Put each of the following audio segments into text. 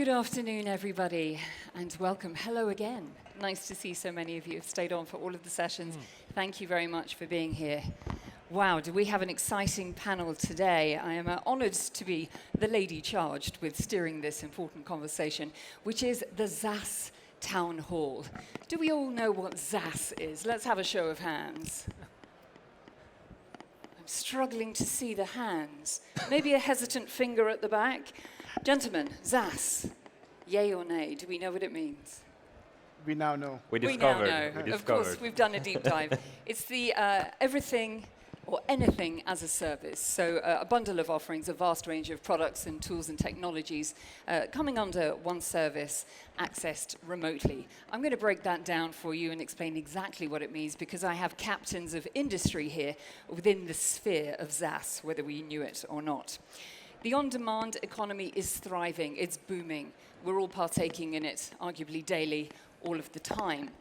Good afternoon, everybody, and welcome. Hello again. Nice to see so many of you have stayed on for all of the sessions. Thank you very much for being here. Wow, do we have an exciting panel today. I am honored to be the lady charged with steering this important conversation, which is the XaaS Town Hall. Do we all know what XaaS is? Let's have a show of hands. I'm struggling to see the hands. Maybe a hesitant finger at the back. Gentlemen, XaaS, yay or nay? Do we know what it means? We now know. We discovered. now know. We discovered. Of course, we've done a deep dive. It's the everything or anything as a service. So a bundle of offerings, a vast range of products and tools and technologies coming under one service, accessed remotely. I'm going to break that down for you and explain exactly what it means, because I have captains of industry here within the sphere of XaaS, whether we knew it or not. The on-demand economy is thriving, it's booming. We're all partaking in it, arguably daily, all of the time.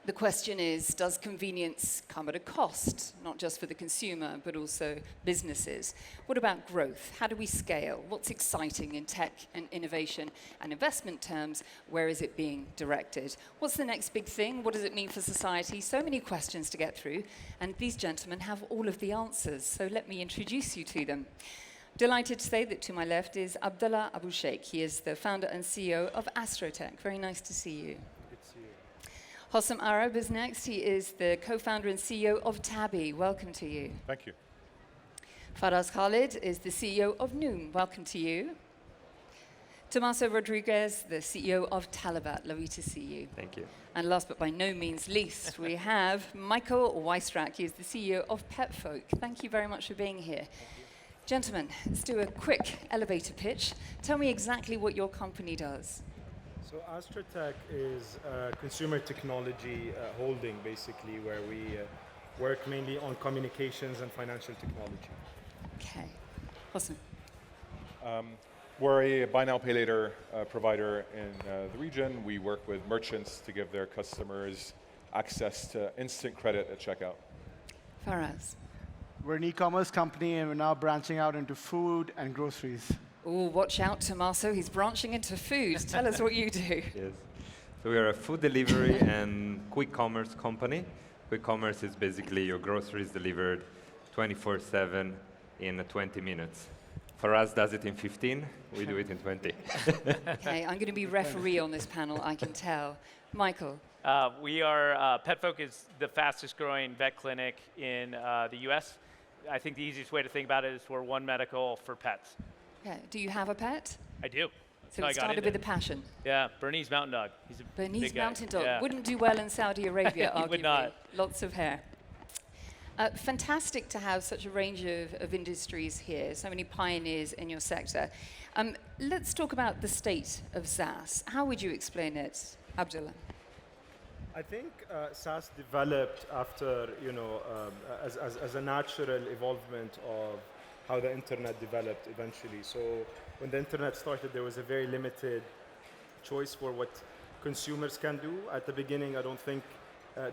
The question is, does convenience come at a cost, not just for the consumer, but also businesses? What about growth? How do we scale? What's exciting in tech and innovation and investment terms? Where is it being directed? What's the next big thing? What does it mean for society? So many questions to get through, and these gentlemen have all of the answers, so let me introduce you to them. Delighted to say that to my left is Abdallah Abu-Sheikh. He is the founder and CEO of Astra. Very nice to see you. Good to see you. Hosam Arab is next. He is the co-founder and CEO of Tabby. Welcome to you. Thank you. Faraz Khalid is the CEO of Noom. Welcome to you. Tomaso Rodriguez, the CEO of Talabat. Lovely to see you. Thank you. And last but by no means least, we have Michael Weistrak. He is the CEO of Petfolk. Thank you very much for being here. Gentlemen, let's do a quick elevator pitch. Tell me exactly what your company does. So Astra Tech is a consumer technology holding, basically, where we work mainly on communications and financial technology. Okay. Awesome. We're a buy now, pay later provider in the region. We work with merchants to give their customers access to instant credit at checkout. Faraz. We're an e-commerce company, and we're now branching out into food and groceries. Oh, watch out, Tomaso. He's branching into food. Tell us what you do. Yes. So we are a food delivery and quick commerce company. Quick commerce is basically your groceries delivered 24/7 in 20 minutes. Faraz does it in 15. We do it in 20. Okay, I'm going to be referee on this panel, I can tell. Michael. We are, Petfolk is the fastest growing vet clinic in the US. I think the easiest way to think about it is we're one medical for pets. Okay. Do you have a pet? I do. So it started with a passion. Yeah, Bernese Mountain Dog. He's a Bernese big guy. Mountain Dog. Yeah. Wouldn't do well in Saudi Arabia, arguably. He would not. Lots of hair. Fantastic to have such a range of industries here, so many pioneers in your sector. Let's talk about the state of XaaS. How would you explain it, Abdallah? I think SaaS developed after, as a natural evolvement of how the internet developed eventually. So when the internet started, there was a very limited choice for what consumers can do. At the beginning, I don't think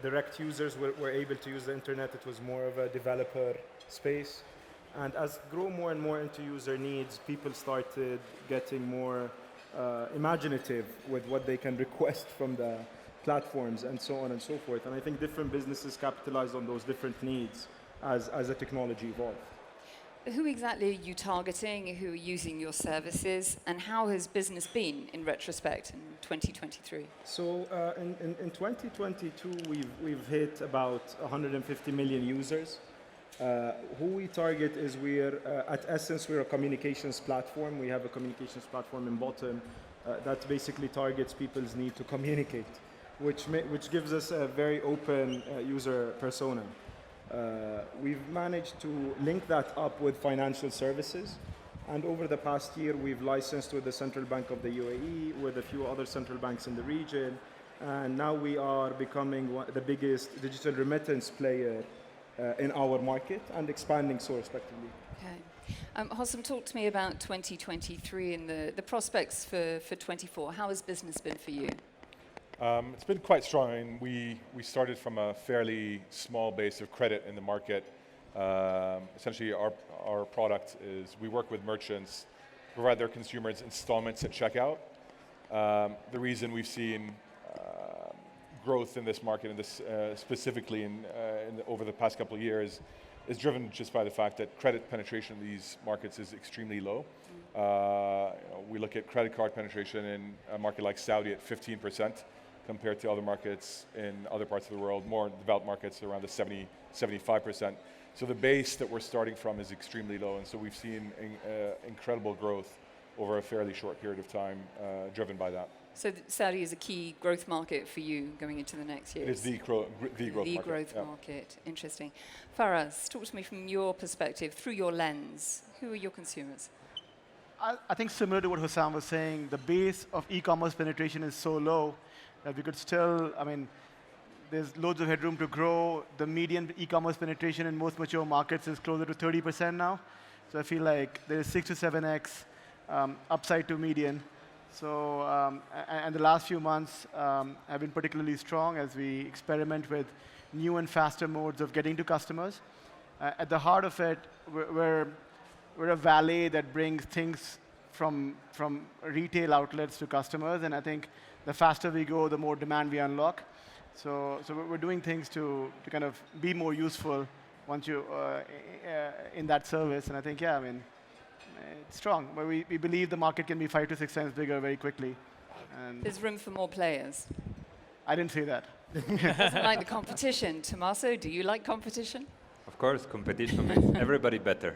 direct users were able to use the internet. It was more of a developer space. And as grow more and more into user needs, people started getting more imaginative with what they can request from the platforms and so on and so forth. And I think different businesses capitalized on those different needs as the technology evolved. Who exactly are you targeting? Who are using your services? And how has business been in retrospect in 2023? So in 2022, we've hit about 150 million users. Who we target is at essence, we're a communications platform. We have a communications platform in bottom that basically targets people's need to communicate, which gives us a very open user persona. We've managed to link that up with financial services, and over the past year we've licensed with the Central Bank of the UAE, with a few other central banks in the region, and now we are becoming the biggest digital remittance player in our market and expanding so respectively. Okay. Hosam, talk to me about 2023 and the prospects for 24. How has business been for you? It's been quite strong. I mean, we started from a fairly small base of credit in the market. Essentially, our product is we work with merchants, provide their consumers installments at checkout. The reason we've seen growth in this market, and this specifically over the past couple of years, is driven just by the fact that credit penetration in these markets is extremely low. We look at credit card penetration in a market like Saudi at 15% compared to other markets in other parts of the world, more developed markets around the 70, 75%. So the base that we're starting from is extremely low, and so we've seen incredible growth over a fairly short period of time, driven by that. So Saudi is a key growth market for you going into the next year. It is the growth market. Growth market. Interesting. Faraz, talk to me from your perspective, through your lens. Who are your consumers? I think similar to what Hosam was saying, the base of e-commerce penetration is so low that we could still, there's loads of headroom to grow. The median e-commerce penetration in most mature markets is closer to 30% now. So I feel like there's 6 to 7x upside to median. So, and the last few months have been particularly strong as we experiment with new and faster modes of getting to customers. At the heart of it, we're a valet that brings things from retail outlets to customers, and I think the faster we go, the more demand we unlock. So we're doing things to kind of be more useful once you in that service, and I think, it's strong. But we believe the market can be 5 to 6 times bigger very quickly. And there's room for more players. I didn't say that. Doesn't like the competition. Tomaso, do you like competition? Of course, competition makes everybody better.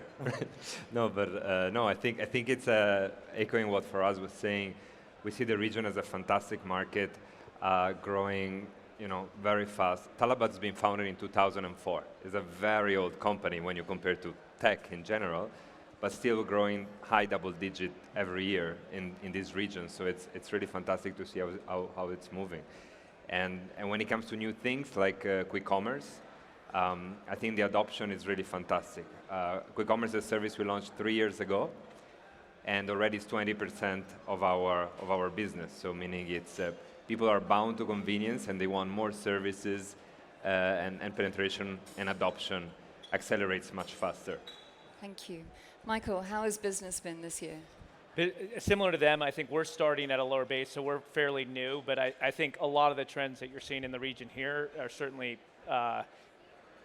No, but no, I think it's echoing what Faraz was saying. We see the region as a fantastic market, growing, very fast. Talabat's been founded in 2004. It's a very old company when you compare to tech in general, but still growing high double digit every year in this region. So it's really fantastic to see how it's moving. And when it comes to new things like quick commerce, I think the adoption is really fantastic. Quick commerce is a service we launched 3 years ago, and already it's 20% of our business. So meaning it's people are bound to convenience and they want more services, and penetration and adoption accelerates much faster. Thank you. Michael, how has business been this year? Similar to them, I think we're starting at a lower base, so we're fairly new, but I think a lot of the trends that you're seeing in the region here are certainly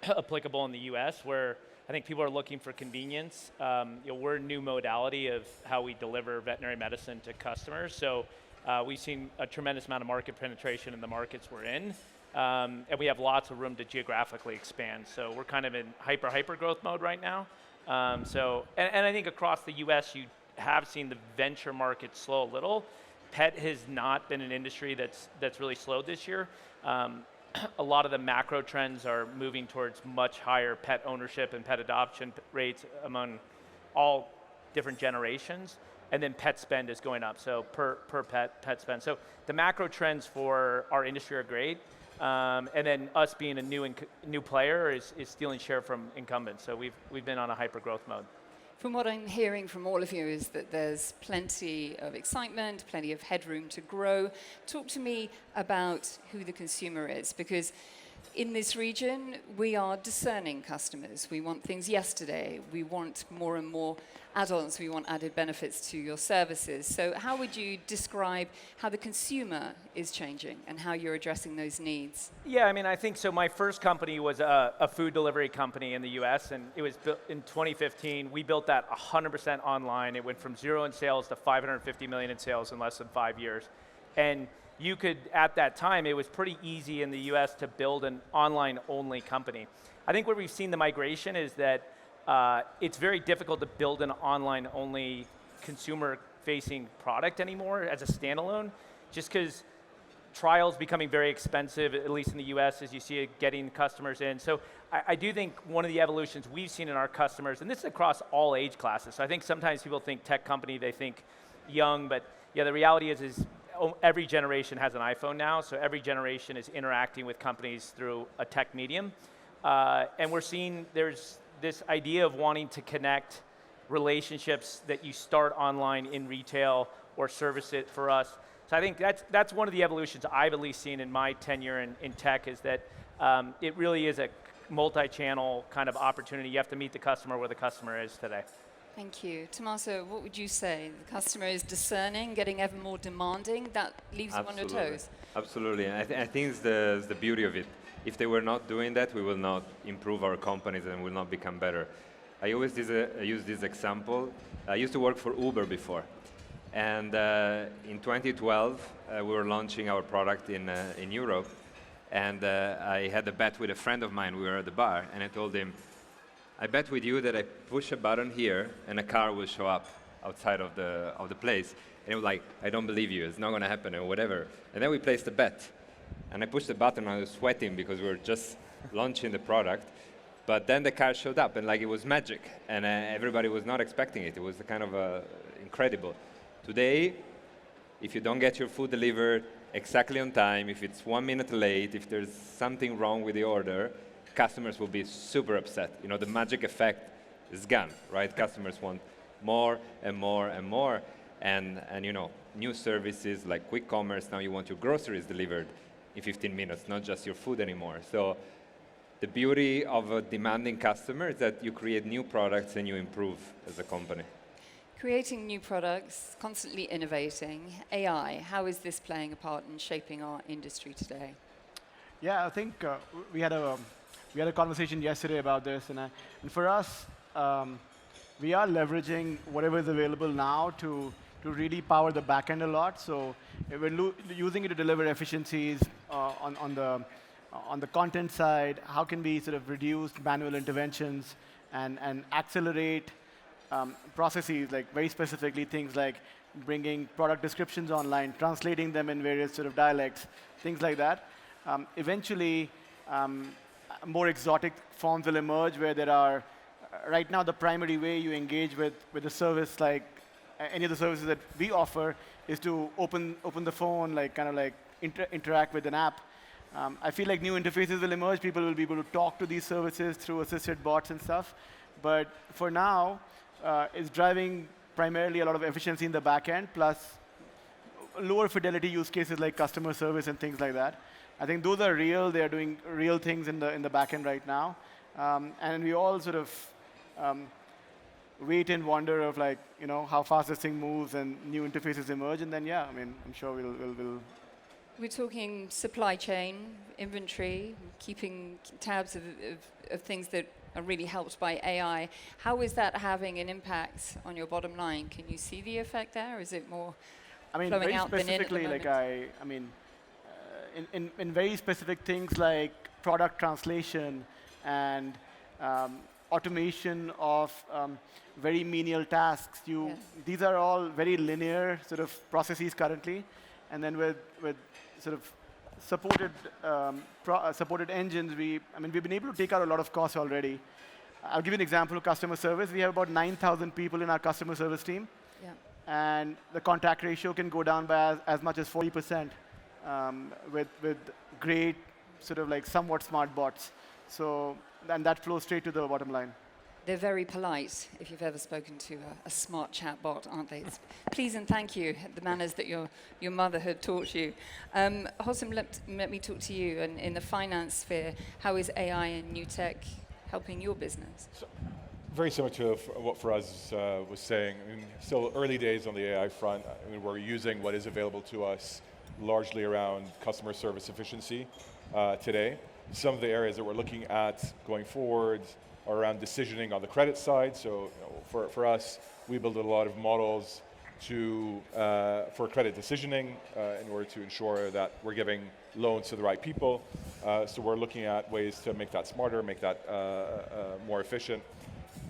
applicable in the US, where I think people are looking for convenience. We're a new modality of how we deliver veterinary medicine to customers, so we've seen a tremendous amount of market penetration in the markets we're in, and we have lots of room to geographically expand. So we're kind of in hyper growth mode right now. And I think across the US, you have seen the venture market slow a little. Pet has not been an industry that's really slowed this year. A lot of the macro trends are moving towards much higher pet ownership and pet adoption rates among all different generations. And then pet spend is going up, so per pet spend. So the macro trends for our industry are great. And then us being a new player is stealing share from incumbents. So we've been on a hyper growth mode. From what I'm hearing from all of you is that there's plenty of excitement, plenty of headroom to grow. Talk to me about who the consumer is, because in this region, we are discerning customers. We want things yesterday. We want more and more add-ons. We want added benefits to your services. So how would you describe how the consumer is changing and how you're addressing those needs? Yeah, I think so. My first company was a food delivery company in the US, and it was built in 2015. We built that 100% online. It went from 0 in sales to 550 million in sales in less than 5 years. And you could, at that time, it was pretty easy in the US to build an online-only company. I think where we've seen the migration is that it's very difficult to build an online-only consumer-facing product anymore as a standalone, just because trials becoming very expensive, at least in the US, as you see it getting customers in. So I do think one of the evolutions we've seen in our customers, and this is across all age classes, so I think sometimes people think tech company, they think young, but yeah, the reality is every generation has an iPhone now, so every generation is interacting with companies through a tech medium. And we're seeing there's this idea of wanting to connect relationships that you start online in retail or service it for us. So I think that's one of the evolutions I've at least seen in my tenure in tech, is that it really is a multi-channel kind of opportunity. You have to meet the customer where the customer is today. Thank you. Tomaso, what would you say? The customer is discerning, getting ever more demanding. That leaves you on your toes. Absolutely. And I think it's the beauty of it. If they were not doing that, we will not improve our companies and will not become better. I always use this example. I used to work for Uber before. And in 2012, we were launching our product in Europe. And I had a bet with a friend of mine. We were at the bar. And I told him, I bet with you that I push a button here and a car will show up outside of the place. And he was like, I don't believe you, it's not going to happen, or whatever. And then we placed a bet. And I pushed the button and I was sweating because we were just launching the product. But then the car showed up and like it was magic. And everybody was not expecting it. It was kind of incredible. Today, if you don't get your food delivered exactly on time, if it's 1 minute late, if there's something wrong with the order, customers will be super upset. You know, the magic effect is gone, right? Customers want more and more and more. And you know, new services like quick commerce, now you want your groceries delivered in 15 minutes, not just your food anymore. So the beauty of a demanding customer is that you create new products and you improve as a company. Creating new products, constantly innovating. AI, how is this playing a part in shaping our industry today? Yeah, I think we had a conversation yesterday about this, and for us, we are leveraging whatever is available now to really power the backend a lot. So we're using it to deliver efficiencies on the content side. How can we sort of reduce manual interventions and accelerate processes, like very specifically things like bringing product descriptions online, translating them in various sort of dialects, things like that. Eventually, more exotic forms will emerge where there are, right now the primary way you engage with a service like any of the services that we offer is to open the phone, like kind of like interact with an app. I feel like new interfaces will emerge. People will be able to talk to these services through assisted bots and stuff. But for now, it's driving primarily a lot of efficiency in the back end, plus lower fidelity use cases like customer service and things like that. I think those are real. They are doing real things in the back end right now. And we all sort of wait and wonder of like, you know, how fast this thing moves and new interfaces emerge. And then, yeah, I mean, I'm sure we'll We're talking supply chain, inventory, keeping tabs of things that are really helped by AI. How is that having an impact on your bottom line? Can you see the effect there? Or is it more flowing very out than in at the specifically, like moment? in very specific things like product translation and automation of very menial tasks. These are all very linear sort of processes currently, and then with sort of supported engines, we've been able to take out a lot of costs already. I'll give you an example of customer service. We have about 9,000 people in our customer service team, and the contact ratio can go down by as much as 40% with great sort of like somewhat smart bots. So, and that flows straight to the bottom line. They're very polite, if you've ever spoken to a smart chat bot, aren't they? Please and thank you, the manners that your mother had taught you. Hosam, let me talk to you. And in the finance sphere, how is AI and new tech helping your business? So, very similar to what Faraz was saying. I mean, still early days on the AI front. I mean, we're using what is available to us largely around customer service efficiency today. Some of the areas that we're looking at going forward are around decisioning on the credit side. So for us, we build a lot of models for credit decisioning in order to ensure that we're giving loans to the right people. So we're looking at ways to make that smarter, make that more efficient.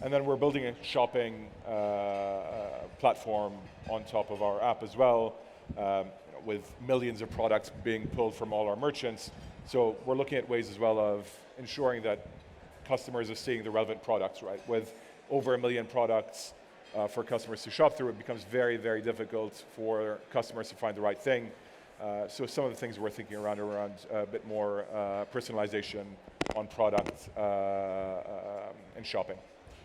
And then we're building a shopping platform on top of our app as well, with millions of products being pulled from all our merchants. So we're looking at ways as well of ensuring that customers are seeing the relevant products, right? With over 1 million products for customers to shop through, it becomes very, very difficult for customers to find the right thing. So some of the things we're thinking around are around a bit more personalization on product and shopping.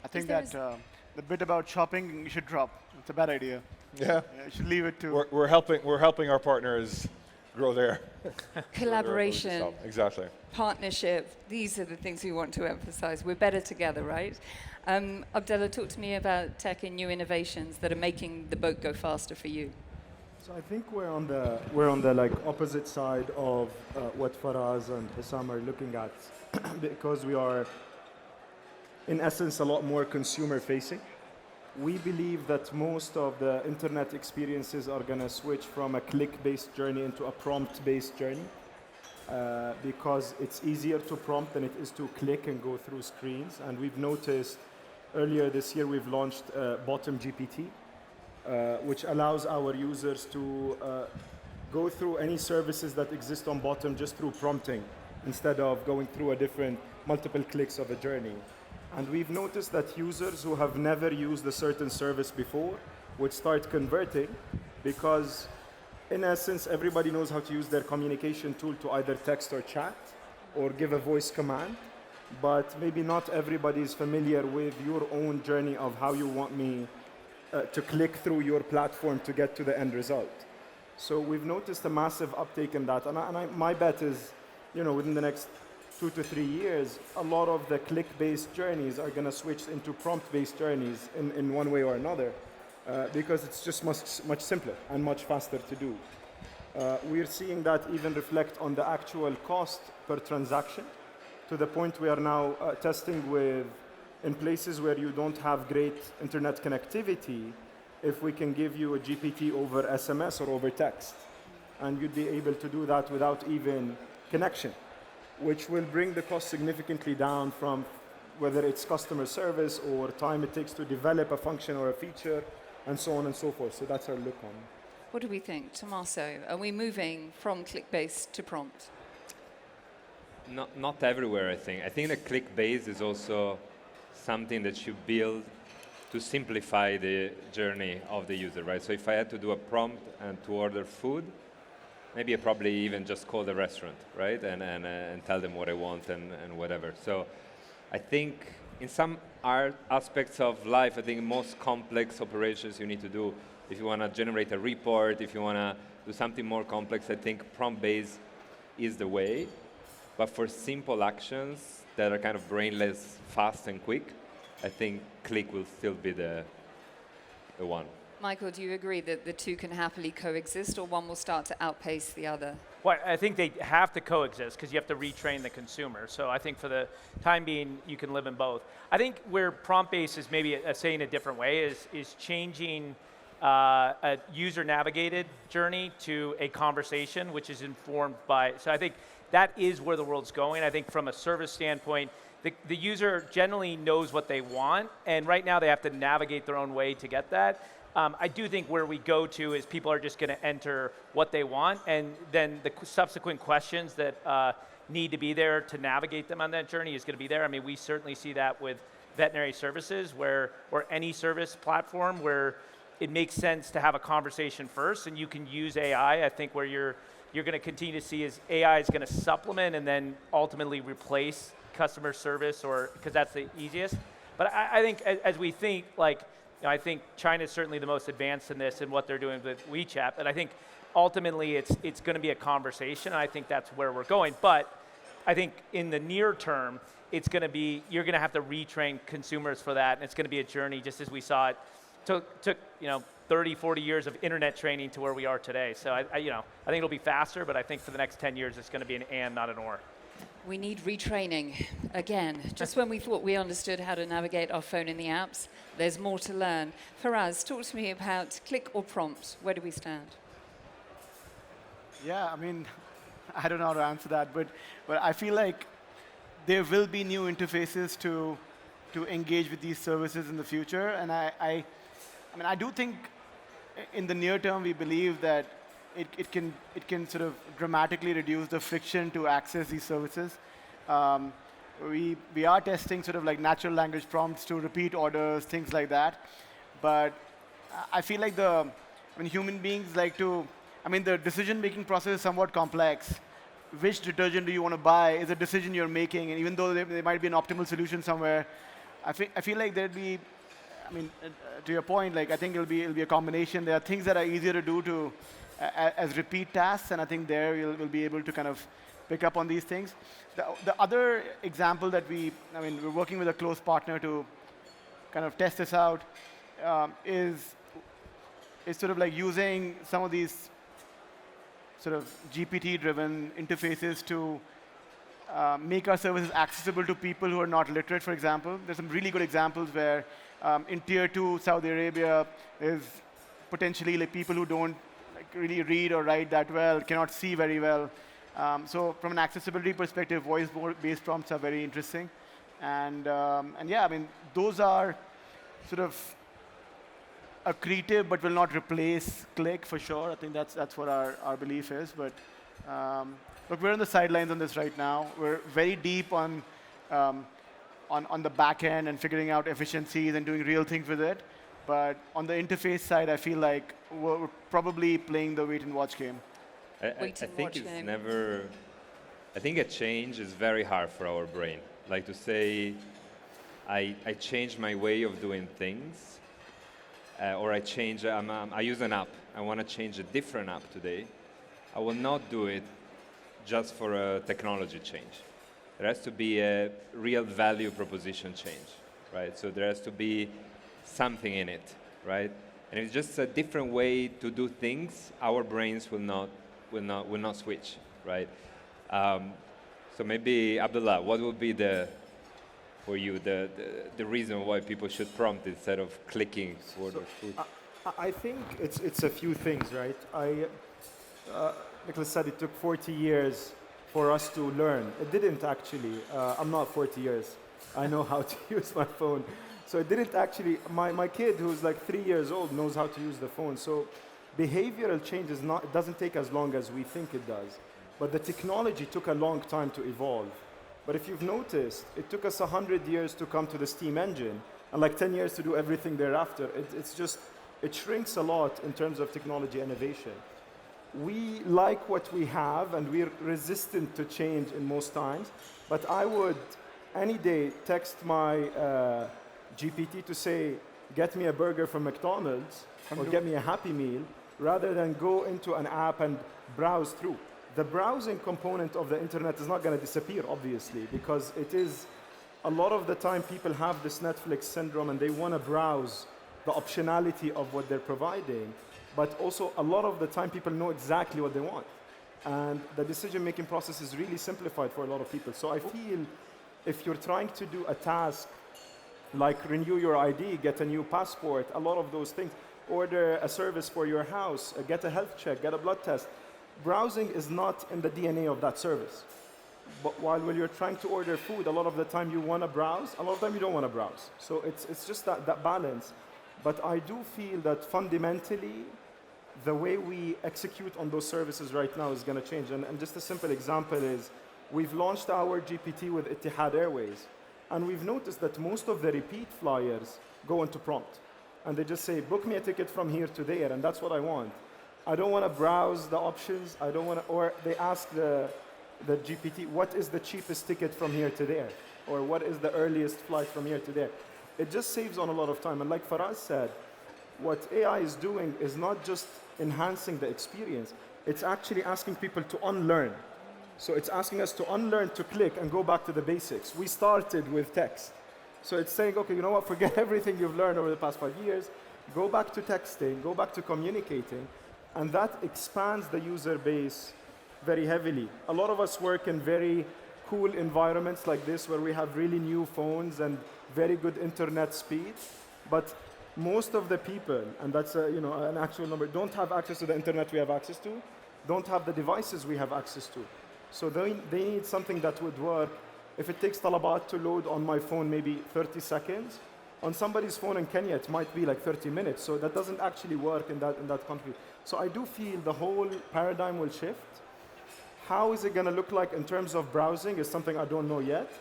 I think that the bit about shopping you should drop. It's a bad idea. Yeah. You should leave it to. We're helping our partners grow their Collaboration. Exactly. Partnership. These are the things we want to emphasize. We're better together, right? Abdallah, talk to me about tech and new innovations that are making the boat go faster for you. So I think we're on the like opposite side of what Faraz and Hosam are looking at because we are in essence a lot more consumer facing. We believe that most of the internet experiences are going to switch from a click-based journey into a prompt-based journey because it's easier to prompt than it is to click and go through screens. And we've noticed earlier this year we've launched Bottom GPT, which allows our users to go through any services that exist on Bottom just through prompting instead of going through a different multiple clicks of a journey. And we've noticed that users who have never used a certain service before would start converting because, in essence, everybody knows how to use their communication tool to either text or chat or give a voice command, but maybe not everybody is familiar with your own journey of how you want me to click through your platform to get to the end result. So we've noticed a massive uptake in that, and my bet is, within the next 2 to 3 years, a lot of the click-based journeys are going to switch into prompt-based journeys in one way or another because it's just much simpler and much faster to do. We're seeing that even reflect on the actual cost per transaction to the point we are now testing with in places where you don't have great internet connectivity, if we can give you a GPT over SMS or over text, and you'd be able to do that without even connection, which will bring the cost significantly down from whether it's customer service or time it takes to develop a function or a feature, and so on and so forth. So that's our look on it. What do we think? Tomaso, are we moving from click-based to prompt? Not everywhere, I think. I think the click-based is also something that you build to simplify the journey of the user, right? So if I had to do a prompt and to order food, maybe I probably even just call the restaurant, right? And tell them what I want and whatever. So I think in some aspects of life, I think most complex operations you need to do, if you want to generate a report, if you want to do something more complex, I think prompt-based is the way. But for simple actions that are kind of brainless, fast and quick, I think click will still be the one. Michael, do you agree that the two can happily coexist, or one will start to outpace the other? Well, I think they have to coexist because you have to retrain the consumer. So I think for the time being, you can live in both. I think where prompt-based is maybe saying a different way is changing a user-navigated journey to a conversation, which is informed by. So I think that is where the world's going. I think from a service standpoint, the user generally knows what they want, and right now they have to navigate their own way to get that. I do think where we go to is people are just going to enter what they want, and then the subsequent questions that need to be there to navigate them on that journey is going to be there. I mean, we certainly see that with veterinary services, or any service platform where it makes sense to have a conversation first, and you can use AI. I think where you're going to continue to see is AI is going to supplement and then ultimately replace customer service, or because that's the easiest. But I think as we think, like, I think China is certainly the most advanced in this and what they're doing with WeChat. But I think ultimately it's going to be a conversation. And I think that's where we're going. But I think in the near term, it's going to be, you're going to have to retrain consumers for that. And it's going to be a journey, just as we saw it took 30, 40 years of internet training to where we are today. So I think it'll be faster, but I think for the next 10 years, it's going to be an and, not an or. We need retraining again. Just when we thought we understood how to navigate our phone in the apps, there's more to learn. Faraz, talk to me about click or prompt. Where do we stand? Yeah, I mean, I don't know how to answer that, but I feel like there will be new interfaces to engage with these services in the future, and I do think in the near term we believe that it can sort of dramatically reduce the friction to access these services. We are testing sort of like natural language prompts to repeat orders, things like that. But I feel like human beings like to, the decision-making process is somewhat complex. Which detergent do you want to buy is a decision you're making, and even though there might be an optimal solution somewhere, I feel like there'd be, to your point, like I think it'll be a combination. There are things that are easier to do as repeat tasks, and I think there we'll be able to kind of pick up on these things. The other example that we're working with a close partner to kind of test this out is sort of like using some of these sort of GPT-driven interfaces to make our services accessible to people who are not literate, for example. There's some really good examples where in Tier 2 Saudi Arabia, there's potentially like people who don't like, really read or write that well, cannot see very well. So from an accessibility perspective, voice-based prompts are very interesting. And yeah, I mean, those are sort of accretive, but will not replace click for sure. I think that's what our belief is. But look, we're on the sidelines on this right now. We're very deep on the back end and figuring out efficiencies and doing real things with it. But on the interface side, I feel like we're probably playing the wait and watch game. I think it's never. I think a change is very hard for our brain. Like to say, I change my way of doing things, or I change. I use an app. I want to change a different app today. I will not do it just for a technology change. There has to be a real value proposition change, right? So there has to be something in it, right? And if it's just a different way to do things, our brains will not switch, right? So maybe Abdallah, what would be for you the reason why people should prompt instead of clicking for the food? I think it's a few things, right? Nicholas said it took 40 years for us to learn. It didn't actually. I'm not 40 years. I know how to use my phone. So it didn't actually, my kid who's like 3 years old knows how to use the phone. So behavioral change it doesn't take as long as we think it does. But the technology took a long time to evolve. But if you've noticed, it took us 100 years to come to the steam engine and like 10 years to do everything thereafter. It shrinks a lot in terms of technology innovation. We like what we have and we're resistant to change in most times. But I would any day text my GPT to say, get me a burger from McDonald's or get me a Happy Meal, rather than go into an app and browse through. The browsing component of the internet is not going to disappear, obviously, because it is, a lot of the time people have this Netflix syndrome and they want to browse the optionality of what they're providing, but also a lot of the time people know exactly what they want. And the decision-making process is really simplified for a lot of people. So I feel if you're trying to do a task like renew your ID, get a new passport, a lot of those things, order a service for your house, get a health check, get a blood test. Browsing is not in the DNA of that service. But while you're trying to order food, a lot of the time you want to browse, a lot of the time you don't want to browse. So it's just that balance. But I do feel that fundamentally, the way we execute on those services right now is going to change. And just a simple example is, we've launched our GPT with Etihad Airways. And we've noticed that most of the repeat flyers go into prompt. And they just say, book me a ticket from here to there, and that's what I want. I don't want to browse the options. I don't want to, or they ask the GPT, what is the cheapest ticket from here to there? Or what is the earliest flight from here to there? It just saves on a lot of time. And like Faraz said, what AI is doing is not just enhancing the experience, it's actually asking people to unlearn. So it's asking us to unlearn to click and go back to the basics. We started with text. So it's saying, okay, you know what, forget everything you've learned over the past 5 years, go back to texting, go back to communicating, and that expands the user base very heavily. A lot of us work in very cool environments like this where we have really new phones and very good internet speed, but most of the people, and that's an actual number, don't have access to the internet we have access to, don't have the devices we have access to. So they need something that would work. If it takes Talabat to load on my phone maybe 30 seconds, on somebody's phone in Kenya it might be like 30 minutes. So that doesn't actually work in that country. So I do feel the whole paradigm will shift. How is it going to look like in terms of browsing is something I don't know yet.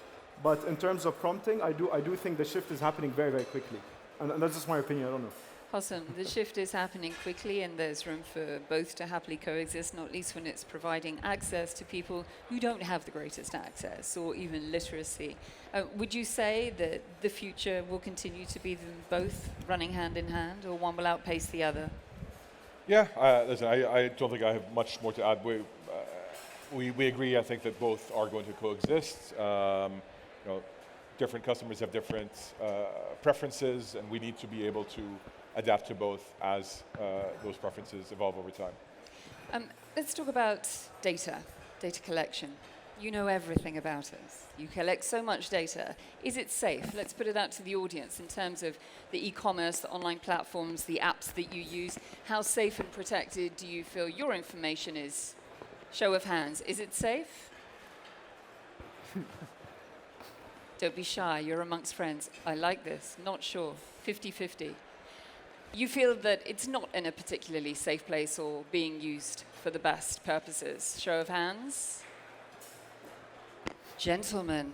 But in terms of prompting, I do think the shift is happening very, very quickly. And that's just my opinion, I don't know. Hosam, the shift is happening quickly and there's room for both to happily coexist, not least when it's providing access to people who don't have the greatest access or even literacy. Would you say that the future will continue to be them both running hand in hand, or one will outpace the other? Yeah, listen, I don't think I have much more to add. We agree, I think, that both are going to coexist. different customers have different preferences, and we need to be able to adapt to both as those preferences evolve over time. Let's talk about data collection. You know everything about us. You collect so much data. Is it safe? Let's put it out to the audience in terms of the e-commerce, the online platforms, the apps that you use. How safe and protected do you feel your information is? Show of hands. Is it safe? Don't be shy. You're amongst friends. I like this. Not sure. 50-50. You feel that it's not in a particularly safe place or being used for the best purposes. Show of hands. Gentlemen.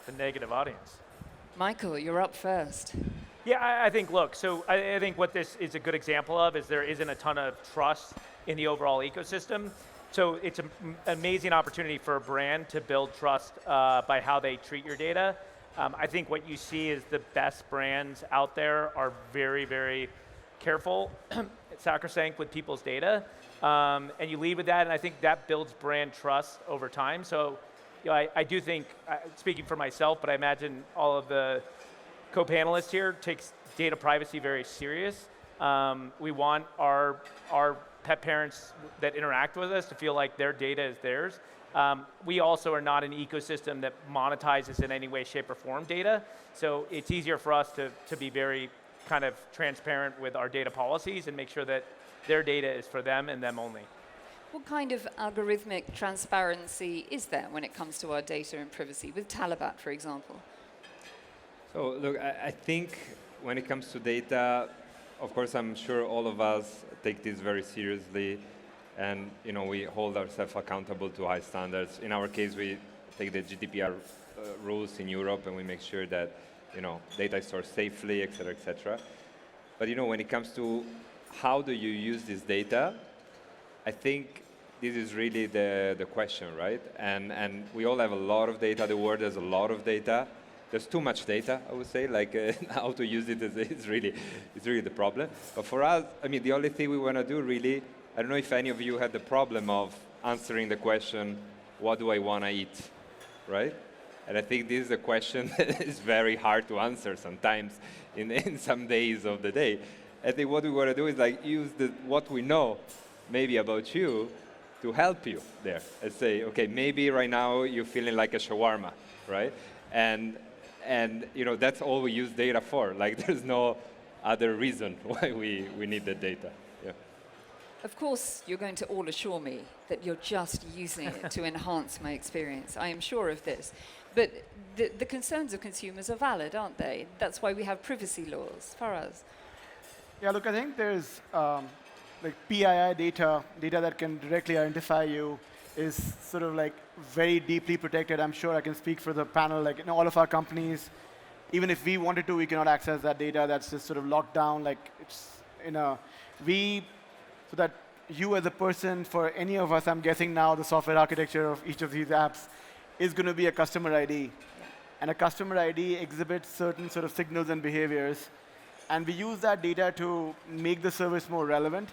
The negative audience. Michael, you're up first. Yeah, I think, look, so I think what this is a good example of is there isn't a ton of trust in the overall ecosystem. So it's an amazing opportunity for a brand to build trust by how they treat your data. I think what you see is the best brands out there are very, very careful, sacrosanct with people's data. And you lead with that, and I think that builds brand trust over time. So you know, I do think, speaking for myself, but I imagine all of the co-panelists here takes data privacy very serious. We want our pet parents that interact with us to feel like their data is theirs. We also are not an ecosystem that monetizes in any way, shape, or form data. So it's easier for us to be very kind of transparent with our data policies and make sure that their data is for them and them only. What kind of algorithmic transparency is there when it comes to our data and privacy, with Talabat, for example? So look, I think when it comes to data, of course, I'm sure all of us take this very seriously, and we hold ourselves accountable to high standards. In our case, we take the GDPR rules in Europe, and we make sure that data is stored safely, et cetera, et cetera. But when it comes to how do you use this data, I think this is really the question, right? And we all have a lot of data. The world has a lot of data. There's too much data, I would say. Like how to use it is really the problem. But for us, I mean, the only thing we want to do really, I don't know if any of you had the problem of answering the question, what do I want to eat, right? And I think this is a question that is very hard to answer sometimes in some days of the day. I think what we want to do is like use what we know maybe about you to help you there and say, okay, maybe right now you're feeling like a shawarma, right? And that's all we use data for. Like there's no other reason why we need the data. Yeah. Of course, you're going to all assure me that you're just using it to enhance my experience. I am sure of this. But the concerns of consumers are valid, aren't they? That's why we have privacy laws. Faraz. Yeah, look, I think there's like PII data that can directly identify you is sort of like very deeply protected. I'm sure I can speak for the panel. Like all of our companies, even if we wanted to, we cannot access that data. That's just sort of locked down. Like it's so that you as a person, for any of us, I'm guessing now the software architecture of each of these apps is going to be a customer ID. Yeah. And a customer ID exhibits certain sort of signals and behaviors. And we use that data to make the service more relevant.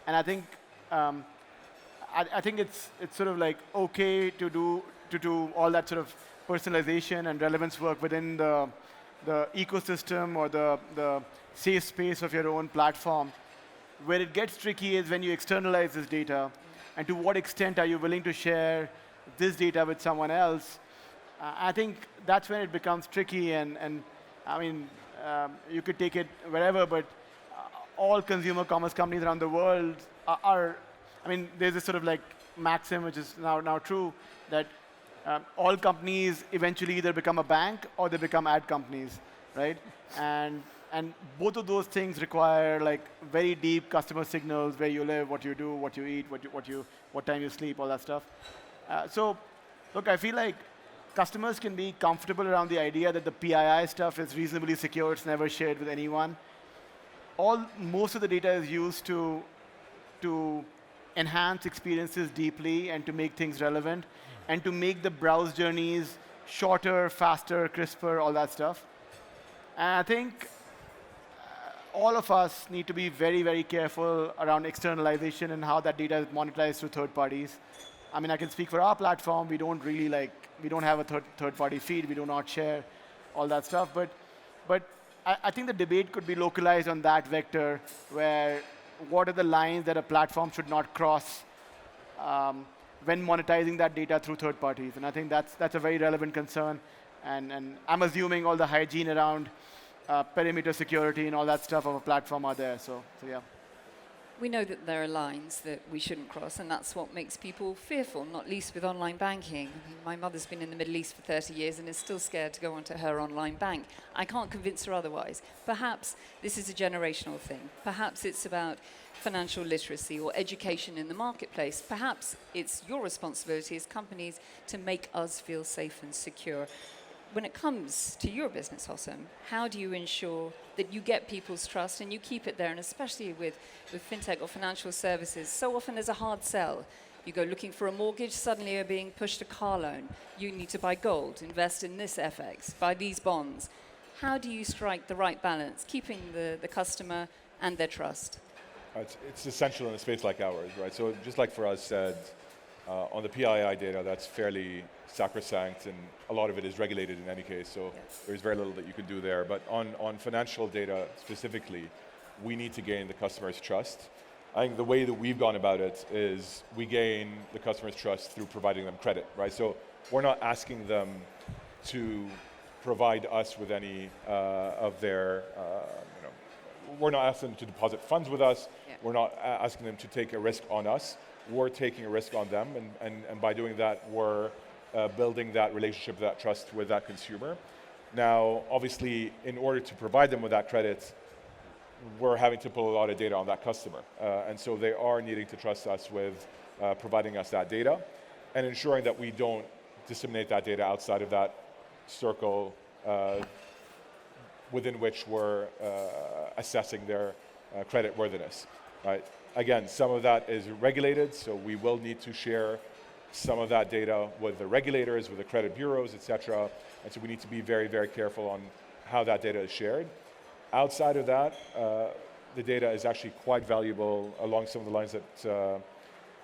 And I think I think it's sort of like okay to do all that sort of personalization and relevance work within the ecosystem or the safe space of your own platform. Where it gets tricky is when you externalize this data, and to what extent are you willing to share this data with someone else? I think that's when it becomes tricky, and I mean, you could take it wherever, but all consumer commerce companies around the world I mean, there's this sort of like maxim, which is now true, that all companies eventually either become a bank or they become ad companies, right? And both of those things require like very deep customer signals, where you live, what you do, what you eat, what time you sleep, all that stuff. So, look, I feel like customers can be comfortable around the idea that the PII stuff is reasonably secure, it's never shared with anyone. Most of the data is used to enhance experiences deeply and to make things relevant and to make the browse journeys shorter, faster, crisper, all that stuff. And I think all of us need to be very, very careful around externalization and how that data is monetized through third parties. I mean, I can speak for our platform. We don't have a third-party feed. We do not share all that stuff. But I think the debate could be localized on that vector, where what are the lines that a platform should not cross when monetizing that data through third parties. And I think that's a very relevant concern. And I'm assuming all the hygiene around perimeter security and all that stuff of a platform are there. So yeah. We know that there are lines that we shouldn't cross, and that's what makes people fearful, not least with online banking. I mean, my mother's been in the Middle East for 30 years and is still scared to go onto her online bank. I can't convince her otherwise. Perhaps this is a generational thing. Perhaps it's about financial literacy or education in the marketplace. Perhaps it's your responsibility as companies to make us feel safe and secure. When it comes to your business, Hosam, how do you ensure that you get people's trust and you keep it there? And especially with fintech or financial services, so often there's a hard sell. You go looking for a mortgage, suddenly you're being pushed a car loan. You need to buy gold, invest in this FX, buy these bonds. How do you strike the right balance, keeping the customer and their trust? It's essential in a space like ours, right? So just like Faraz said, on the PII data, that's fairly sacrosanct, and a lot of it is regulated in any case, so there's very little that you can do there. But on financial data specifically, we need to gain the customer's trust. I think the way that we've gone about it is we gain the customer's trust through providing them credit, right? So we're not asking them to provide us with any of their, we're not asking them to deposit funds with us. Yeah. We're not asking them to take a risk on us. We're taking a risk on them, and by doing that, we're building that relationship, that trust with that consumer. Now, obviously, in order to provide them with that credit, we're having to pull a lot of data on that customer. And so they are needing to trust us with providing us that data and ensuring that we don't disseminate that data outside of that circle within which we're assessing their credit worthiness, right? Again, some of that is regulated, so we will need to share some of that data with the regulators, with the credit bureaus, et cetera. And so we need to be very, very careful on how that data is shared. Outside of that, the data is actually quite valuable along some of the lines that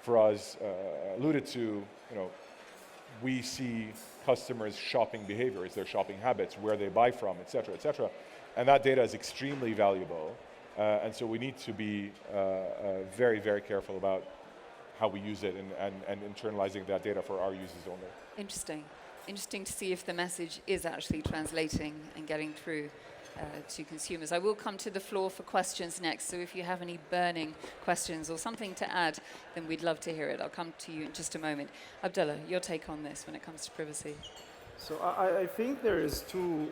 Faraz alluded to. We see customers' shopping behaviors, their shopping habits, where they buy from, et cetera, et cetera. And that data is extremely valuable. And so we need to be very, very careful about how we use it and internalizing that data for our users only. Interesting. Interesting to see if the message is actually translating and getting through to consumers. I will come to the floor for questions next, so if you have any burning questions or something to add, then we'd love to hear it. I'll come to you in just a moment. Abdallah, your take on this when it comes to privacy. So I think there is two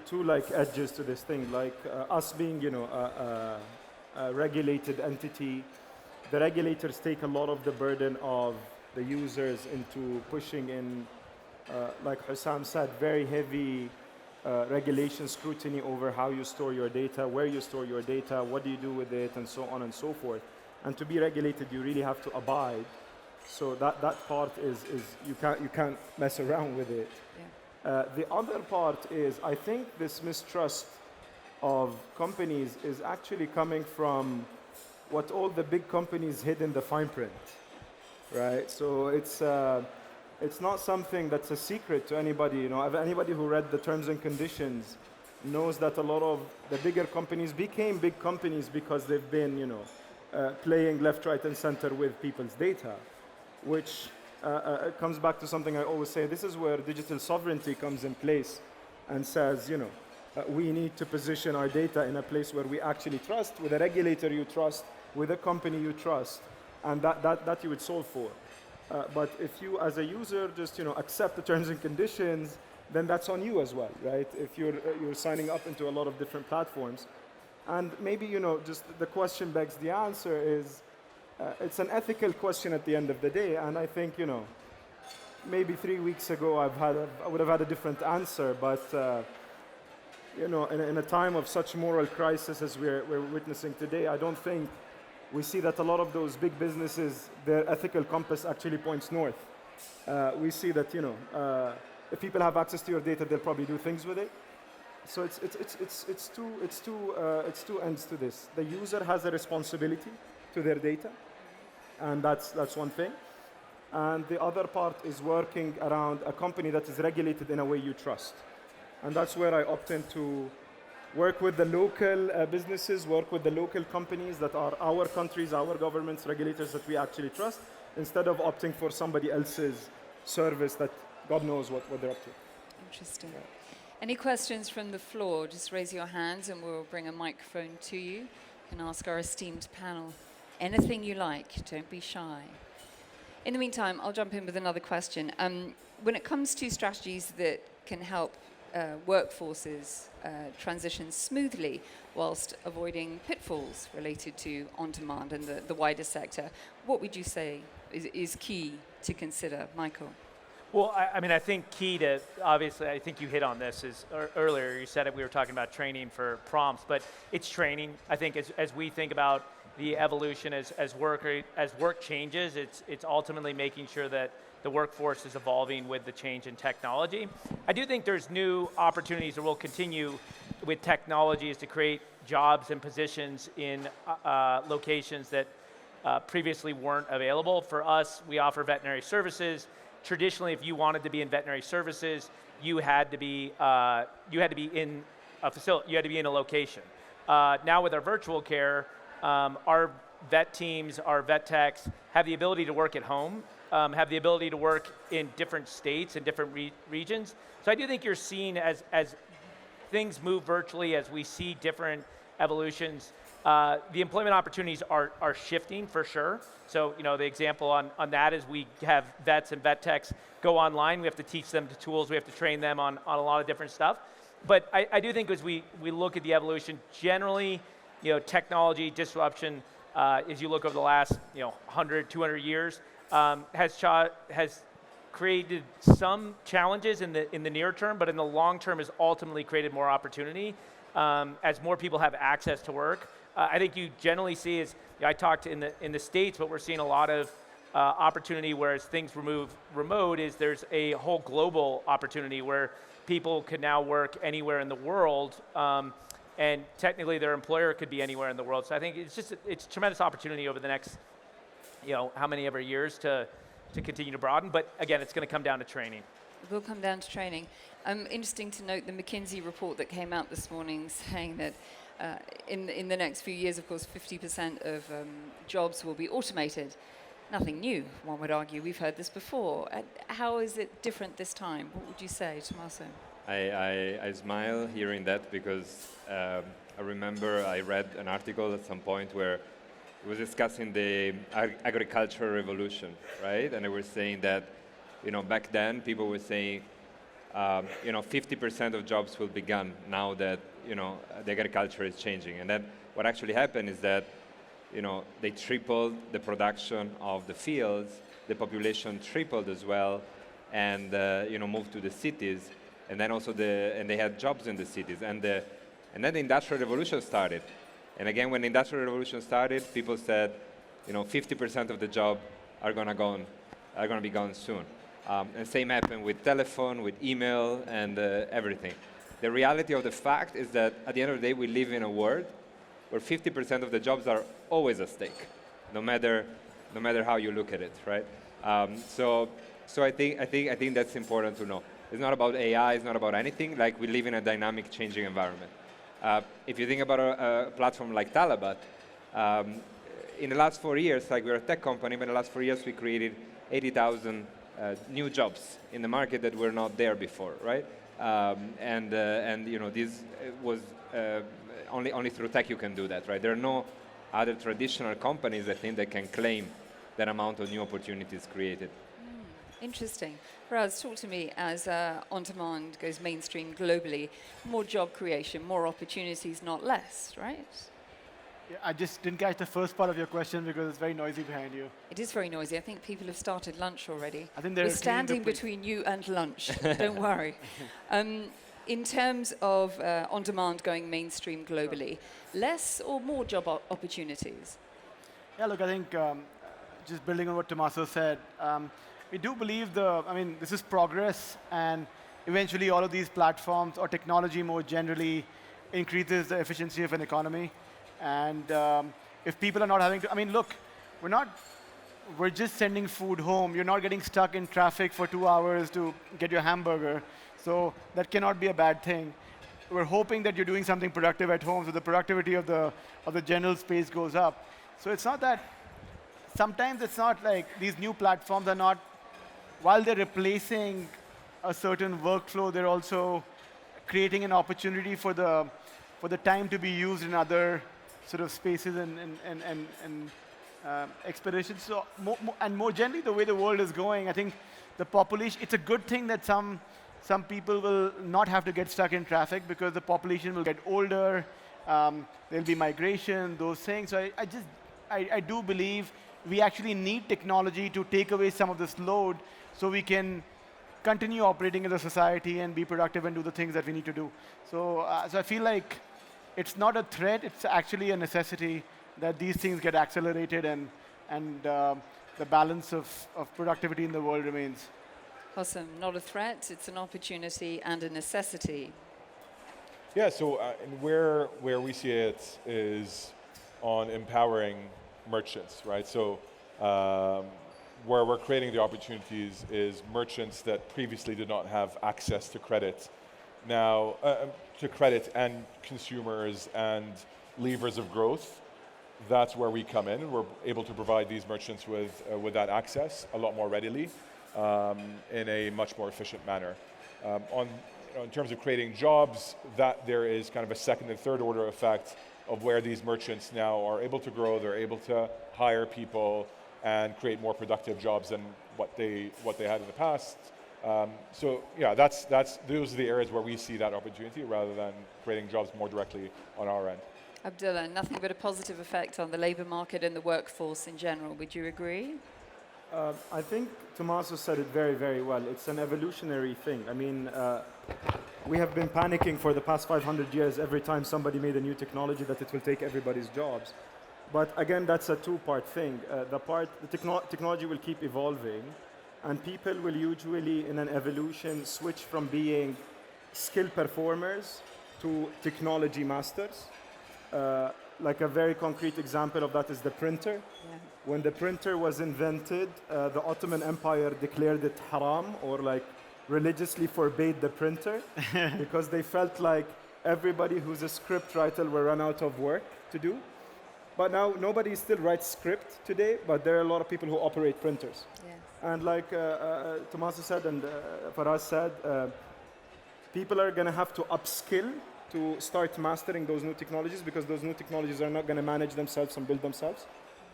edges to this thing, like us being a regulated entity. The regulators take a lot of the burden of the users into pushing in, like Hosam said, very heavy regulation scrutiny over how you store your data, where you store your data, what do you do with it, and so on and so forth. And to be regulated, you really have to abide. So that part is you can't mess around with it. Yeah. The other part is, I think this mistrust of companies is actually coming from what all the big companies hid in the fine print, right? So it's not something that's a secret to anybody. Anybody who read the terms and conditions knows that a lot of the bigger companies became big companies because they've been, playing left, right, and center with people's data, which comes back to something I always say. This is where digital sovereignty comes in place and says, we need to position our data in a place where we actually trust, with a regulator you trust, with a company you trust, and that you would solve for. But if you, as a user, just accept the terms and conditions, then that's on you as well, right? If you're signing up into a lot of different platforms, and maybe just the question begs the answer is, it's an ethical question at the end of the day, and I think maybe 3 weeks ago I would have had a different answer, but. In a time of such moral crisis as we're witnessing today, I don't think we see that a lot of those big businesses, their ethical compass actually points north. We see that if people have access to your data, they'll probably do things with it. So it's two ends to this. The user has a responsibility to their data, and that's one thing. And the other part is working around a company that is regulated in a way you trust. And that's where I opted to work with the local businesses, work with the local companies that are our countries, our governments, regulators that we actually trust, instead of opting for somebody else's service that God knows what they're up to. Interesting. Any questions from the floor? Just raise your hands and we'll bring a microphone to you. You can ask our esteemed panel anything you like. Don't be shy. In the meantime, I'll jump in with another question. When it comes to strategies that can help workforces transition smoothly whilst avoiding pitfalls related to on-demand and the wider sector, what would you say is key to consider, Michael? Well, I mean, I think key to, obviously, I think you hit on this is earlier, you said it, we were talking about training for prompts, but it's training. I think as we think about the evolution as work changes, it's ultimately making sure that the workforce is evolving with the change in technology. I do think there's new opportunities that will continue with technologies to create jobs and positions in locations that previously weren't available. For us, we offer veterinary services. Traditionally, if you wanted to be in veterinary services, you had to be in a facility, you had to be in a location. Now with our virtual care, our vet teams, our vet techs have the ability to work at home, have the ability to work in different states and different regions. So I do think you're seeing as things move virtually, as we see different evolutions, the employment opportunities are shifting for sure. So, you know, the example on that is we have vets and vet techs go online. We have to teach them the tools. We have to train them on a lot of different stuff. But I do think as we look at the evolution, generally, you know, technology disruption, as you look over the last, 100, 200 years, has created some challenges in the near term, but in the long term has ultimately created more opportunity as more people have access to work. I think you generally see is, I talked in the States, but we're seeing a lot of opportunity whereas things move remote is there's a whole global opportunity where people can now work anywhere in the world, and technically their employer could be anywhere in the world. So I think it's tremendous opportunity over the next, how many ever years to continue to broaden. But again, it's going to come down to training. It will come down to training. Interesting to note the McKinsey report that came out this morning saying that in the next few years, of course, 50% of jobs will be automated. Nothing new, one would argue. We've heard this before. How is it different this time? What would you say, Tomaso? I smile hearing that because I remember I read an article at some point where it was discussing the agricultural revolution, right? And they were saying that, back then people were saying, 50% of jobs will be gone now that, the agriculture is changing. And then what actually happened is that, they tripled the production of the fields, the population tripled as well, and, moved to the cities. And then also and they had jobs in the cities. And then the Industrial Revolution started. And again, when the Industrial Revolution started, people said, 50% of the job are going to be gone soon. And same happened with telephone, with email, and everything. The reality of the fact is that at the end of the day, we live in a world where 50% of the jobs are always at stake, no matter how you look at it, right? So I think that's important to know. It's not about AI, it's not about anything. Like, we live in a dynamic, changing environment. If you think about a platform like Talabat, in the last 4 years, like, we're a tech company, but in the last 4 years we created 80,000 new jobs in the market that were not there before, right? This was only through tech you can do that, right? There are no other traditional companies, I think, that can claim that amount of new opportunities created. Interesting. Faraz, talk to me as on-demand goes mainstream globally, more job creation, more opportunities, not less, right? Yeah, I just didn't catch the first part of your question because it's very noisy behind you. It is very noisy. I think people have started lunch already. I think we're standing between you and lunch. Don't worry. In terms of on-demand going mainstream globally, less or more job opportunities? Yeah, look, I think just building on what Tomaso said, we do believe this is progress, and eventually all of these platforms or technology more generally increases the efficiency of an economy. And if people are not having to, look, we're just sending food home. You're not getting stuck in traffic for 2 hours to get your hamburger. So that cannot be a bad thing. We're hoping that you're doing something productive at home, so the productivity of the general space goes up. So it's not that, sometimes it's not like these new platforms are not, while they're replacing a certain workflow, they're also creating an opportunity for the time to be used in other sort of spaces and expeditions. So and more generally, the way the world is going, I think the population, it's a good thing that some people will not have to get stuck in traffic because the population will get older, there'll be migration, those things. So I do believe we actually need technology to take away some of this load so we can continue operating as a society and be productive and do the things that we need to do. So, so I feel like it's not a threat, it's actually a necessity that these things get accelerated and the balance of productivity in the world remains. Hosam, not a threat, it's an opportunity and a necessity. Yeah, so and where we see it is on empowering merchants, right? So where we're creating the opportunities is merchants that previously did not have access to credit. Now, to credit and consumers and levers of growth, that's where we come in. We're able to provide these merchants with that access a lot more readily in a much more efficient manner. In terms of creating jobs, that there is kind of a second and third order effect of where these merchants now are able to grow, they're able to hire people and create more productive jobs than what they had in the past. So yeah, those are the areas where we see that opportunity rather than creating jobs more directly on our end. Abdallah, nothing but a positive effect on the labor market and the workforce in general. Would you agree? I think Tomaso said it very, very well. It's an evolutionary thing. I mean, we have been panicking for the past 500 years every time somebody made a new technology that it will take everybody's jobs. But again, that's a two-part thing. The technology will keep evolving, and people will usually, in an evolution, switch from being skilled performers to technology masters. Like a very concrete example of that is the printer. Yeah. When the printer was invented, the Ottoman Empire declared it haram, or like religiously forbade the printer because they felt like everybody who's a script writer will run out of work to do. But now nobody still writes script today, but there are a lot of people who operate printers. Yes. And like Tomaso said and Faraz said, people are going to have to upskill to start mastering those new technologies because those new technologies are not going to manage themselves and build themselves.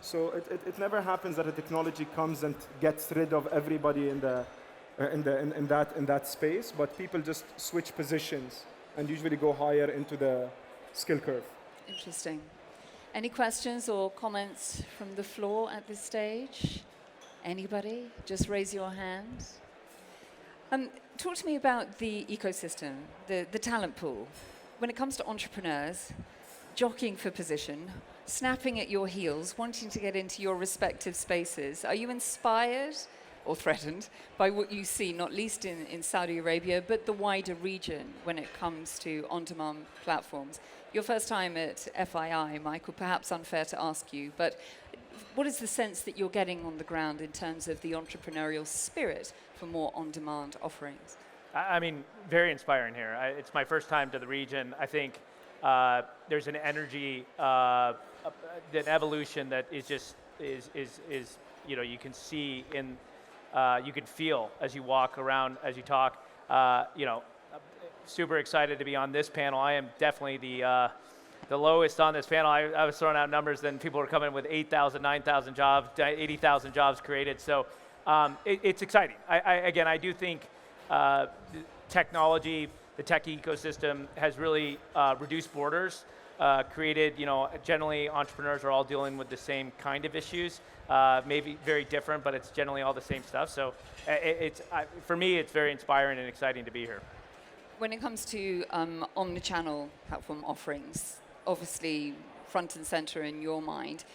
So it never happens that a technology comes and gets rid of everybody in that space, but people just switch positions and usually go higher into the skill curve. Interesting. Any questions or comments from the floor at this stage? Anybody? Just raise your hand. Talk to me about the ecosystem, the talent pool. When it comes to entrepreneurs, jockeying for position, snapping at your heels, wanting to get into your respective spaces, are you inspired or threatened by what you see, not least in Saudi Arabia, but the wider region when it comes to on-demand platforms? Your first time at FII, Michael, perhaps unfair to ask you, but what is the sense that you're getting on the ground in terms of the entrepreneurial spirit for more on-demand offerings? I mean, very inspiring here. It's my first time to the region. I think there's an energy, an evolution that is just you can see in, you can feel as you walk around, as you talk. Super excited to be on this panel. I am definitely the lowest on this panel. I was throwing out numbers, then people were coming with 8,000, 9,000 jobs, 80,000 jobs created. So it's exciting. I do think technology, the tech ecosystem has really reduced borders, created, generally entrepreneurs are all dealing with the same kind of issues, maybe very different, but it's generally all the same stuff. So for me, it's very inspiring and exciting to be here. When it comes to omnichannel platform offerings, obviously front and center in your mind,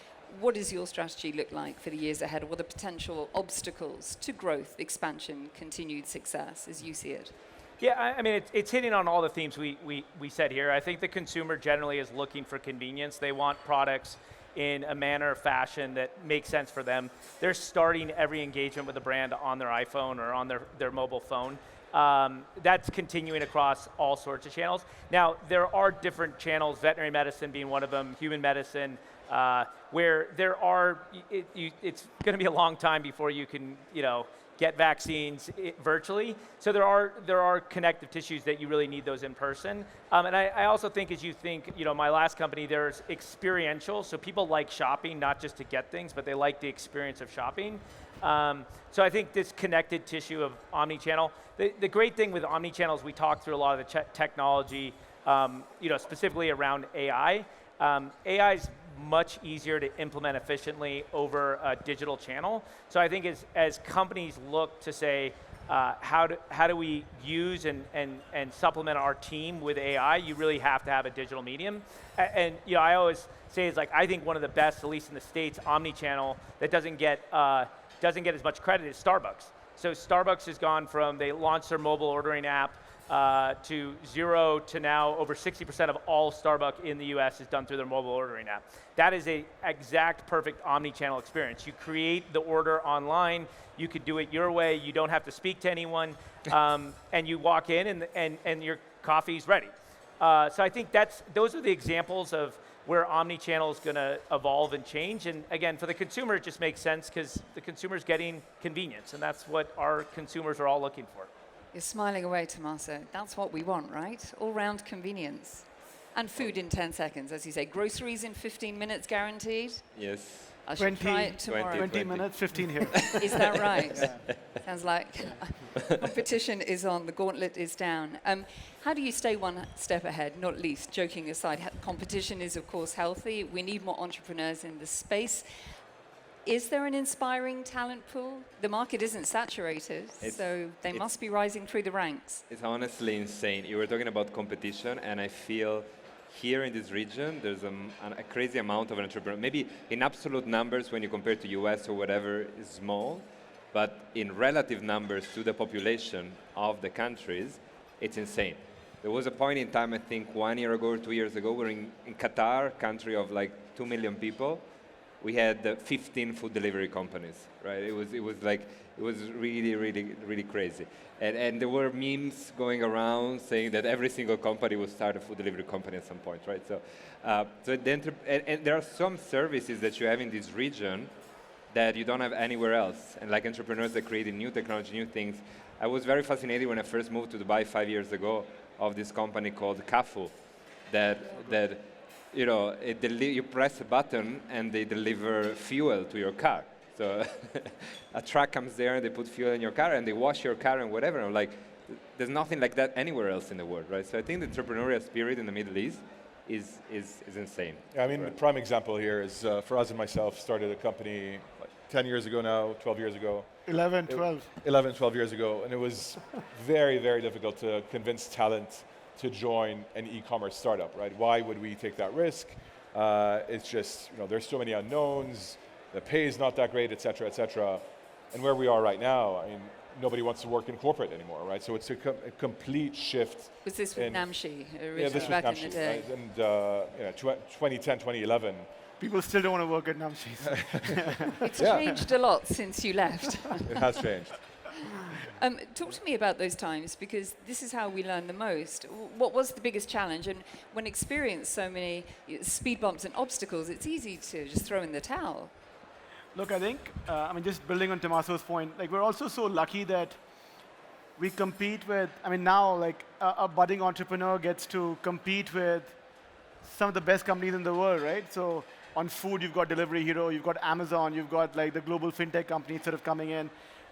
what does your strategy look like for the years ahead? What are the potential obstacles to growth, expansion, continued success as you see it? Yeah, I mean, it's hitting on all the themes we said here. I think the consumer generally is looking for convenience. They want products in a manner, fashion that makes sense for them. They're starting every engagement with a brand on their iPhone or on their mobile phone. That's continuing across all sorts of channels. Now, there are different channels, veterinary medicine being one of them, human medicine, where there are, it's going to be a long time before you can, get vaccines virtually. So there are connective tissues that you really need those in person. And I also think, as you think, my last company, there's experiential. So people like shopping, not just to get things, but they like the experience of shopping. So I think this connected tissue of omni-channel. The great thing with omni-channel is we talked through a lot of the technology, specifically around AI. AI is much easier to implement efficiently over a digital channel. So I think as companies look to say, how do we use and supplement our team with AI, you really have to have a digital medium. And I always say it's like, I think one of the best, at least in the States, omni-channel that doesn't get as much credit is Starbucks. So Starbucks has gone from, they launched their mobile ordering app to 0 to now over 60% of all Starbucks in the US is done through their mobile ordering app. That is a exact perfect omni-channel experience. You create the order online, you could do it your way, you don't have to speak to anyone, and you walk in and your coffee's ready. So I think those are the examples of where omni-channel is going to evolve and change. And again, for the consumer, it just makes sense because the consumer's getting convenience, and that's what our consumers are all looking for. You're smiling away, Tomaso. That's what we want, right? All-round convenience. And food in 10 seconds, as you say. Groceries in 15 minutes guaranteed? Yes. I should try it tomorrow. 20 minutes, 15 here. Is that right? Yeah. Sounds like competition is on, the gauntlet is down. How do you stay one step ahead? Not least, joking aside, competition is, of course, healthy. We need more entrepreneurs in the space. Is there an inspiring talent pool? The market isn't saturated, so they must be rising through the ranks. It's honestly insane. You were talking about competition, and I feel here in this region, there's a crazy amount of entrepreneurs. Maybe in absolute numbers, when you compare to US or whatever, is small, but in relative numbers to the population of the countries, it's insane. There was a point in time, I think 1 year ago or 2 years ago, we're in Qatar, country of like 2 million people. We had 15 food delivery companies, right? It was really, really, really crazy. And there were memes going around saying that every single company would start a food delivery company at some point, right? So, and there are some services that you have in this region that you don't have anywhere else. And like entrepreneurs that created new technology, new things. I was very fascinated when I first moved to Dubai 5 years ago of this company called Kafu that you press a button and they deliver fuel to your car. So a truck comes there and they put fuel in your car and they wash your car and whatever. And I'm like, there's nothing like that anywhere else in the world, right? So I think the entrepreneurial spirit in the Middle East is insane. Yeah, I mean, right? The prime example here is Faraz and myself started a company 10 years ago now, 12 years ago. 11, 12. 11, 12 years ago. And it was very, very difficult to convince talent to join an e-commerce startup, right? Why would we take that risk? It's just, there's so many unknowns, the pay is not that great, et cetera, et cetera. And where we are right now, I mean, nobody wants to work in corporate anymore, right? So it's a complete shift. Was this with Namshi originally? Yeah, this was back Namshi, in the day? Right? And 2010, 2011. People still don't want to work at Namshi. It's changed a lot since you left. It has changed. Talk to me about those times, because this is how we learn the most. What was the biggest challenge? And when experience so many speed bumps and obstacles, it's easy to just throw in the towel. Look, I think, just building on Tomaso's point, we're also so lucky that we compete with, now, a budding entrepreneur gets to compete with some of the best companies in the world, right? So on food, you've got Delivery Hero, you've got Amazon, you've got the global fintech companies sort of coming in.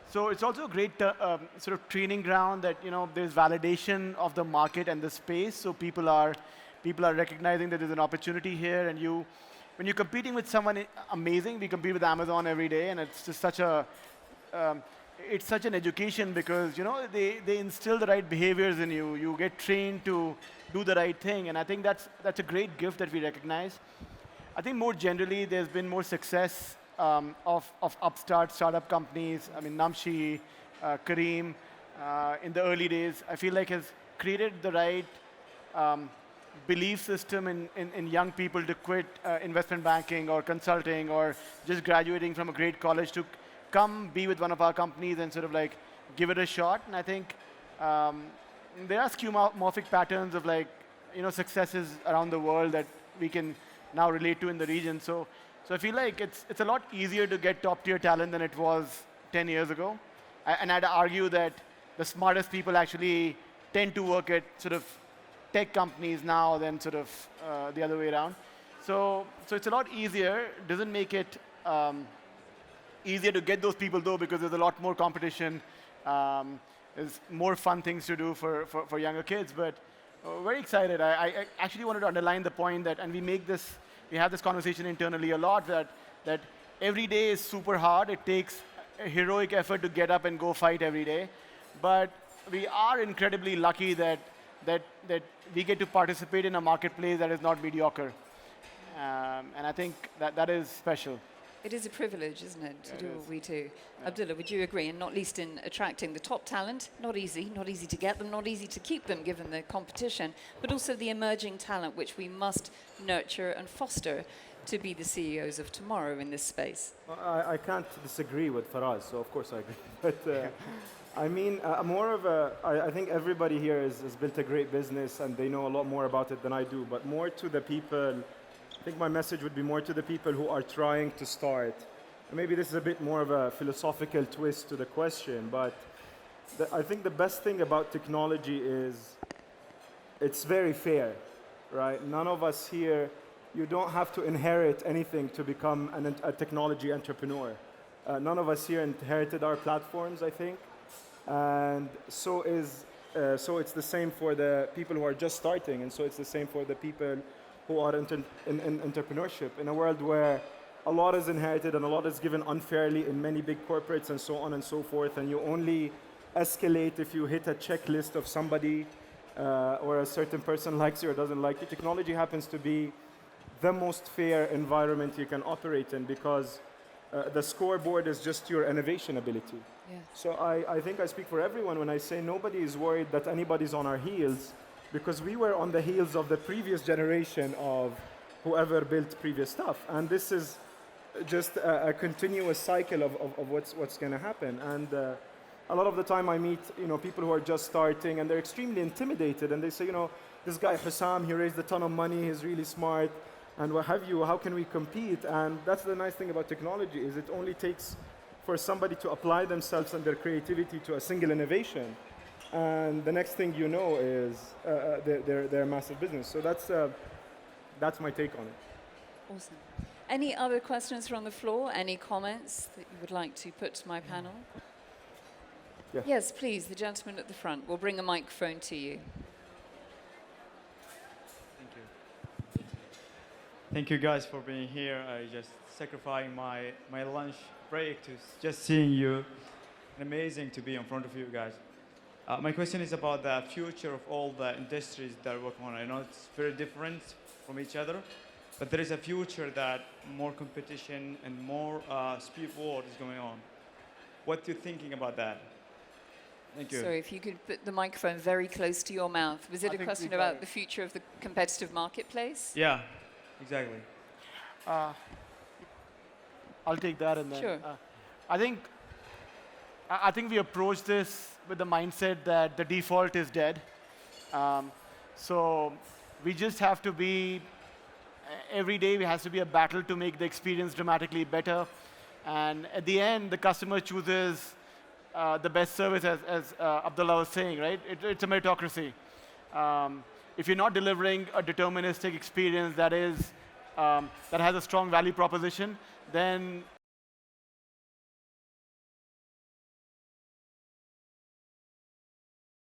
So it's also a great sort of training ground that, there's validation of the market and the space. So people are recognizing that there's an opportunity here. And when you're competing with someone amazing, we compete with Amazon every day. And it's just such an education because, they instill the right behaviors in you. You get trained to do the right thing. And I think that's a great gift that we recognize. I think more generally, there's been more success of upstart startup companies. Namshi, Kareem, in the early days, I feel like has created the right belief system in young people to quit investment banking or consulting or just graduating from a great college to come be with one of our companies and sort of give it a shot. And I think um, there are skeuomorphic patterns of like, successes around the world that we can now relate to in the region. So I feel like it's a lot easier to get top tier talent than it was 10 years ago. And I'd argue that the smartest people actually tend to work at sort of tech companies now than sort of the other way around. So it's a lot easier. Doesn't make it easier to get those people though, because there's a lot more competition. There's more fun things to do for younger kids. But very excited. I actually wanted to underline the point that, and we have this conversation internally a lot, that every day is super hard. It takes a heroic effort to get up and go fight every day. But we are incredibly lucky that we get to participate in a marketplace that is not mediocre. And I think that is special. It is a privilege, isn't it, to do what we do. Yeah. Abdallah, would you agree? And not least in attracting the top talent, not easy to get them, not easy to keep them given the competition, but also the emerging talent which we must nurture and foster to be the CEOs of tomorrow in this space. I can't disagree with Faraz, so of course I agree. But I mean, I think everybody here has built a great business and they know a lot more about it than I do, but more to the people. I think my message would be more to the people who are trying to start. And maybe this is a bit more of a philosophical twist to the question, but I think the best thing about technology is it's very fair, right? None of us here, you don't have to inherit anything to become a technology entrepreneur. None of us here inherited our platforms, I think. And so it's the same for the people who are just starting, and so it's the same for the people who are in entrepreneurship, in a world where a lot is inherited and a lot is given unfairly in many big corporates and so on and so forth, and you only escalate if you hit a checklist of somebody or a certain person likes you or doesn't like you. Technology happens to be the most fair environment you can operate in because the scoreboard is just your innovation ability. Yeah. So I think I speak for everyone when I say nobody is worried that anybody's on our heels, because we were on the heels of the previous generation of whoever built previous stuff. And this is just a continuous cycle of what's going to happen. And a lot of the time I meet people who are just starting and they're extremely intimidated and they say, this guy Hosam, he raised a ton of money, he's really smart, and what have you, how can we compete? And that's the nice thing about technology is it only takes for somebody to apply themselves and their creativity to a single innovation. And the next thing you know is they're a massive business. So that's my take on it. Awesome. Any other questions from the floor? Any comments that you would like to put to my panel? Yeah. Yes, please, the gentleman at the front. We'll bring a microphone to you. Thank you. Thank you guys for being here. I just sacrificing my lunch break to just seeing you. Amazing to be in front of you guys. My question is about the future of all the industries that are working on. I know it's very different from each other, but there is a future that more competition and more speed war is going on. What are you thinking about that? Thank you. Sorry, if you could put the microphone very close to your mouth. Was it a question about the future of the competitive marketplace? Yeah, exactly. I'll take that and then. Sure. I think we approach this with the mindset that the default is dead. So we just have to be, every day it has to be a battle to make the experience dramatically better. And at the end, the customer chooses the best service, as Abdallah was saying, right? It's a meritocracy. If you're not delivering a deterministic experience that has a strong value proposition, then